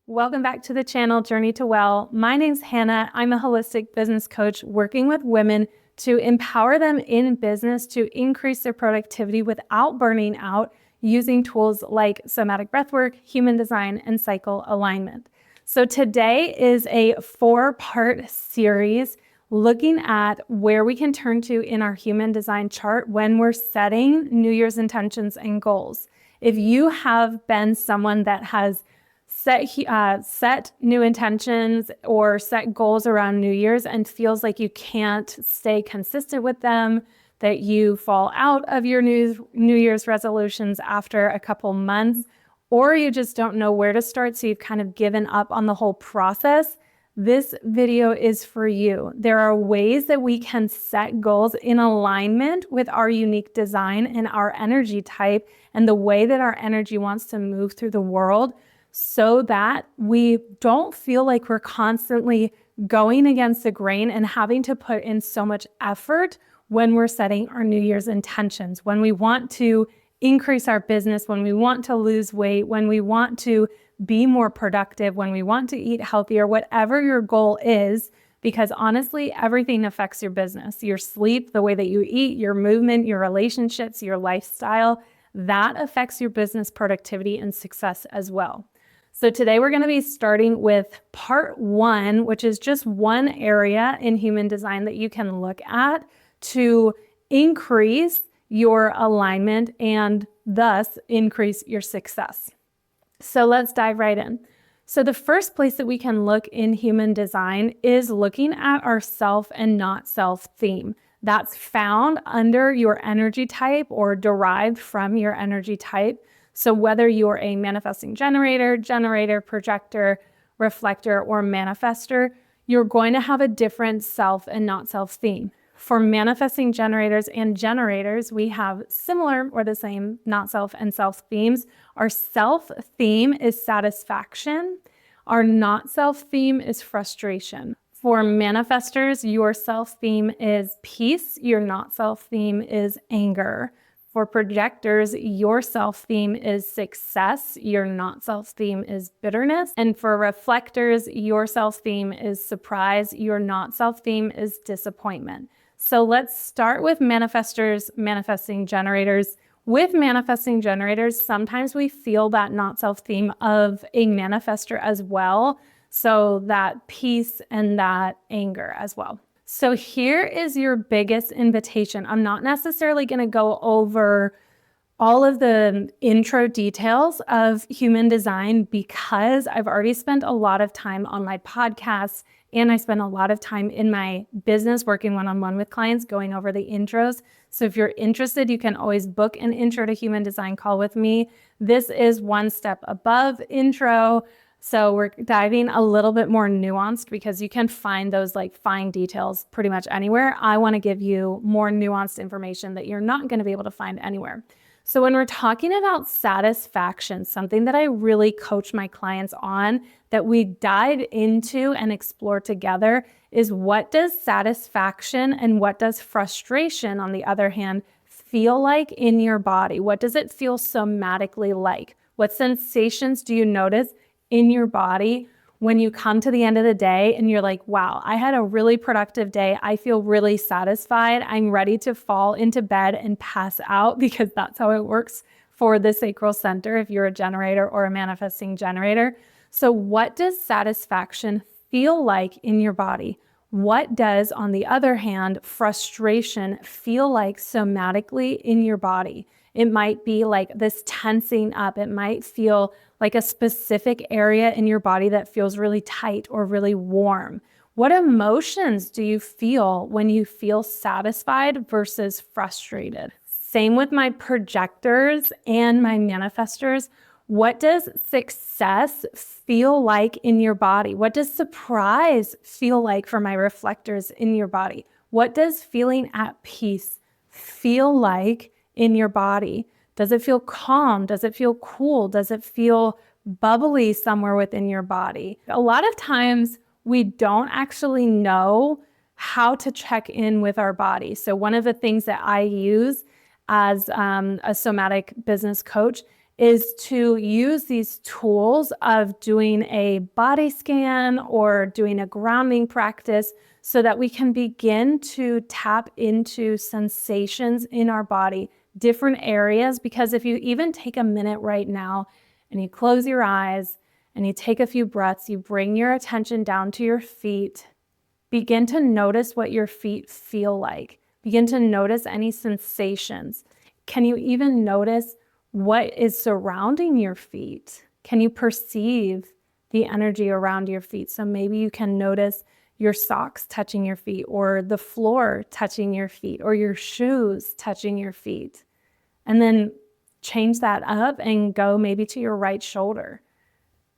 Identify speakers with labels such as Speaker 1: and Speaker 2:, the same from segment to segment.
Speaker 1: Welcome back to the channel, Journey to Well. My name's Hannah. I'm a holistic business coach working with women to empower them in business to increase their productivity without burning out using tools like somatic breathwork, human design, and cycle alignment. So today is a 4-part series looking at where we can turn to in our human design chart when we're setting New Year's intentions and goals. If you have been someone that has set new intentions or set goals around New Year's and feels like you can't stay consistent with them, that you fall out of your New Year's resolutions after a couple months, or you just don't know where to start, so you've kind of given up on the whole process, this video is for you. There are ways that we can set goals in alignment with our unique design and our energy type and the way that our energy wants to move through the world, so that we don't feel like we're constantly going against the grain and having to put in so much effort when we're setting our New Year's intentions, when we want to increase our business, when we want to lose weight, when we want to be more productive, when we want to eat healthier, whatever your goal is, because honestly, everything affects your business. Your sleep, the way that you eat, your movement, your relationships, your lifestyle, that affects your business productivity and success as well. So today we're going to be starting with part 1, which is just one area in human design that you can look at to increase your alignment and thus increase your success. So let's dive right in. So the first place that we can look in human design is looking at our self and not self theme. That's found under your energy type or derived from your energy type. So whether you're a manifesting generator, projector, reflector, or manifestor, you're going to have a different self and not self theme. For manifesting generators and generators, we have similar or the same not self and self themes. Our self theme is satisfaction. Our not self theme is frustration. For manifestors, your self theme is peace. Your not self theme is anger. For projectors, your self-theme is success. Your not self-theme is bitterness. And for reflectors, your self-theme is surprise. Your not self-theme is disappointment. So let's start with manifestors, manifesting generators. With manifesting generators, sometimes we feel that not self-theme of a manifestor as well. So that peace and that anger as well. So here is your biggest invitation. I'm not necessarily going to go over all of the intro details of human design because I've already spent a lot of time on my podcast and I spend a lot of time in my business working one-on-one with clients going over the intros. So if you're interested, you can always book an intro to human design call with me. This is one step above intro. So we're diving a little bit more nuanced because you can find those like fine details pretty much anywhere. I want to give you more nuanced information that you're not going to be able to find anywhere. So when we're talking about satisfaction, something that I really coach my clients on that we dive into and explore together is what does satisfaction and what does frustration, on the other hand, feel like in your body? What does it feel somatically like? What sensations do you notice in your body when you come to the end of the day and you're like, wow, I had a really productive day. I feel really satisfied. I'm ready to fall into bed and pass out because that's how it works for the sacral center if you're a generator or a manifesting generator. So what does satisfaction feel like in your body? What does, on the other hand, frustration feel like somatically in your body? It might be like this tensing up. It might feel like a specific area in your body that feels really tight or really warm. What emotions do you feel when you feel satisfied versus frustrated? Same with my projectors and my manifestors. What does success feel like in your body? What does surprise feel like for my reflectors in your body? What does feeling at peace feel like in your body? Does it feel calm? Does it feel cool? Does it feel bubbly somewhere within your body? A lot of times we don't actually know how to check in with our body. So one of the things that I use as a somatic business coach is to use these tools of doing a body scan or doing a grounding practice so that we can begin to tap into sensations in our body, different areas. Because if you even take a minute right now and you close your eyes and you take a few breaths, you bring your attention down to your feet, begin to notice what your feet feel like. Begin to notice any sensations. Can you even notice what is surrounding your feet? Can you perceive the energy around your feet? So maybe you can notice your socks touching your feet, or the floor touching your feet, or your shoes touching your feet. And then change that up and go maybe to your right shoulder.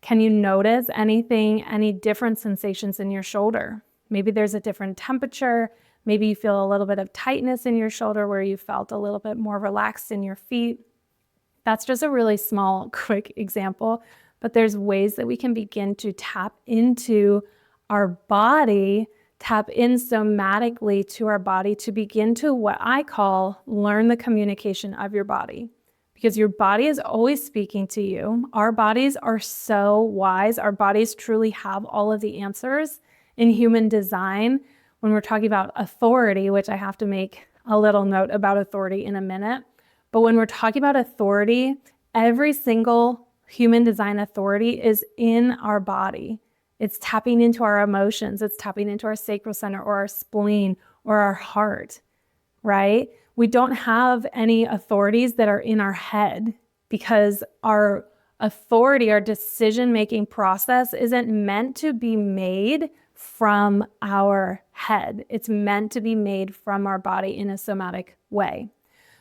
Speaker 1: Can you notice anything, any different sensations in your shoulder? Maybe there's a different temperature. Maybe you feel a little bit of tightness in your shoulder where you felt a little bit more relaxed in your feet. That's just a really small, quick example, but there's ways that we can begin to tap into our body, tap in somatically to our body to begin to what I call learn the communication of your body. Because your body is always speaking to you. Our bodies are so wise. Our bodies truly have all of the answers in human design. When we're talking about authority, which I have to make a little note about authority in a minute, but when we're talking about authority, every single human design authority is in our body. It's tapping into our emotions. It's tapping into our sacral center or our spleen or our heart, right? We don't have any authorities that are in our head because our authority, our decision-making process isn't meant to be made from our head. It's meant to be made from our body in a somatic way.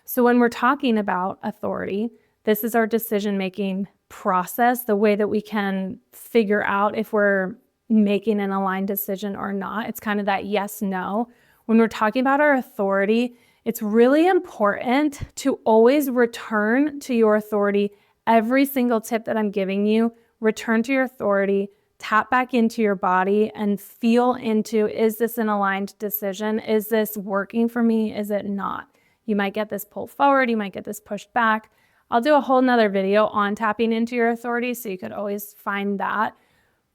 Speaker 1: So when we're talking about authority, this is our decision-making process, the way that we can figure out if we're making an aligned decision or not. It's kind of that yes, no. When we're talking about our authority, it's really important to always return to your authority. Every single tip that I'm giving you, return to your authority, tap back into your body and feel into, is this an aligned decision? Is this working for me? Is it not? You might get this pulled forward. You might get this pushed back. I'll do a whole nother video on tapping into your authority, so you could always find that.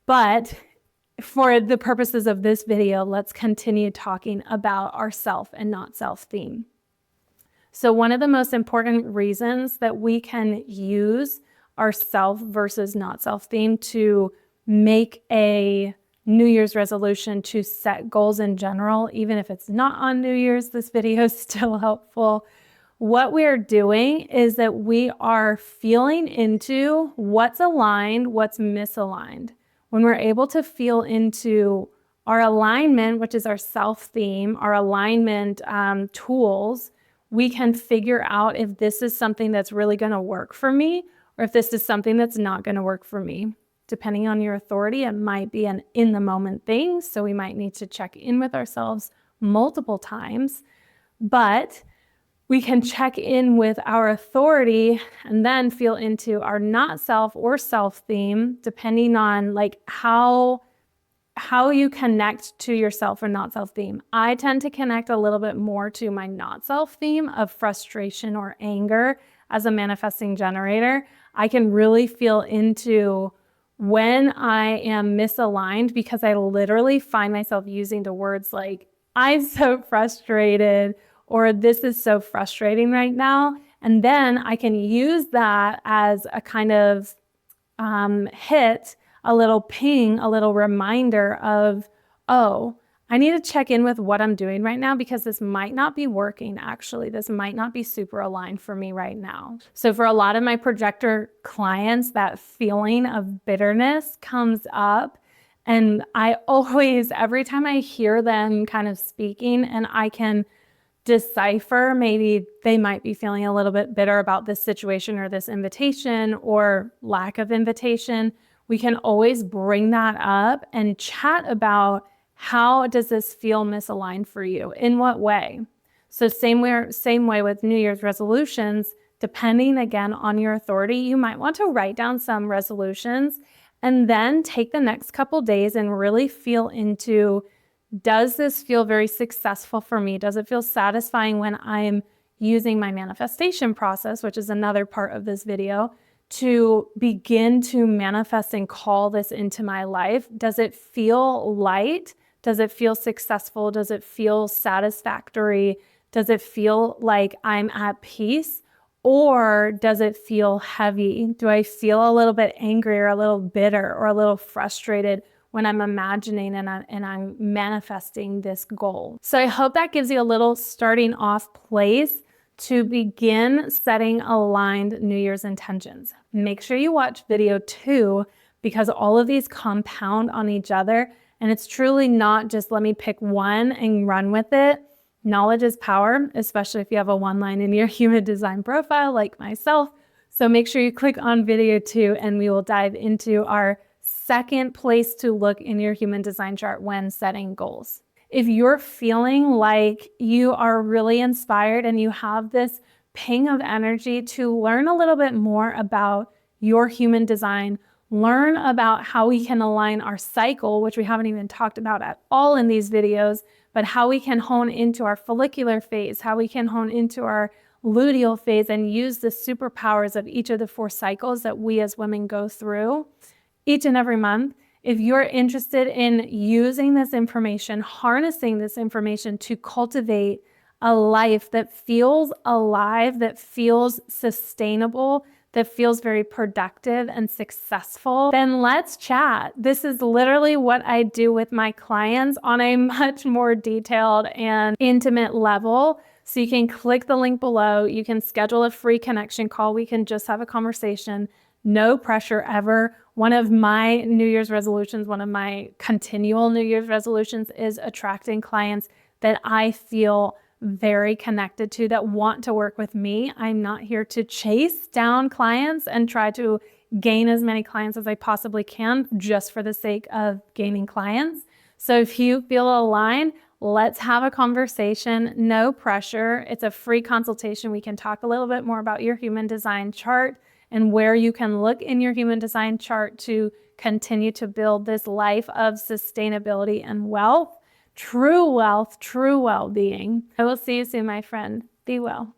Speaker 1: But for the purposes of this video, let's continue talking about our self and not self theme. So one of the most important reasons that we can use our self versus not self theme to make a New Year's resolution to set goals in general, even if it's not on New Year's, this video is still helpful. What we're doing is that we are feeling into what's aligned, what's misaligned. When we're able to feel into our alignment, which is our self-theme, our alignment tools, we can figure out if this is something that's really going to work for me or if this is something that's not going to work for me. Depending on your authority, it might be an in-the-moment thing, so we might need to check in with ourselves multiple times, but we can check in with our authority and then feel into our not self or self theme, depending on like how you connect to yourself or not self theme. I tend to connect a little bit more to my not self theme of frustration or anger as a manifesting generator. I can really feel into when I am misaligned because I literally find myself using the words like, I'm so frustrated, or this is so frustrating right now. And then I can use that as a kind of hit, a little ping, a little reminder of, oh, I need to check in with what I'm doing right now because this might not be working, actually. This might not be super aligned for me right now. So for a lot of my projector clients, that feeling of bitterness comes up. And I always, every time I hear them kind of speaking and I can decipher, maybe they might be feeling a little bit bitter about this situation or this invitation or lack of invitation, we can always bring that up and chat about how does this feel misaligned for you? In what way? So same way with New Year's resolutions, depending again on your authority, you might want to write down some resolutions and then take the next couple days and really feel into, does this feel very successful for me? Does it feel satisfying when I'm using my manifestation process, which is another part of this video? to begin to manifest and call this into my life? Does it feel light? Does it feel successful? Does it feel satisfactory? Does it feel like I'm at peace? Or does it feel heavy? Do I feel a little bit angry or a little bitter or a little frustrated when I'm imagining and I'm manifesting this goal? So I hope that gives you a little starting off place to begin setting aligned New Year's intentions. Make sure you watch video 2 because all of these compound on each other, and it's truly not just let me pick one and run with it. Knowledge is power, especially if you have a one line in your human design profile like myself. So make sure you click on video 2 and we will dive into our second place to look in your human design chart when setting goals. If you're feeling like you are really inspired and you have this ping of energy to learn a little bit more about your human design, learn about how we can align our cycle, which we haven't even talked about at all in these videos, but how we can hone into our follicular phase, how we can hone into our luteal phase and use the superpowers of each of the 4 cycles that we as women go through each and every month. If you're interested in using this information, harnessing this information to cultivate a life that feels alive, that feels sustainable, that feels very productive and successful, then let's chat. This is literally what I do with my clients on a much more detailed and intimate level. So you can click the link below. You can schedule a free connection call. We can just have a conversation. No pressure ever. One of my New Year's resolutions, one of my continual New Year's resolutions is attracting clients that I feel very connected to, that want to work with me. I'm not here to chase down clients and try to gain as many clients as I possibly can just for the sake of gaining clients. So if you feel aligned, let's have a conversation. No pressure. It's a free consultation. We can talk a little bit more about your human design chart and where you can look in your human design chart to continue to build this life of sustainability and wealth, true well-being. I will see you soon, my friend. Be well.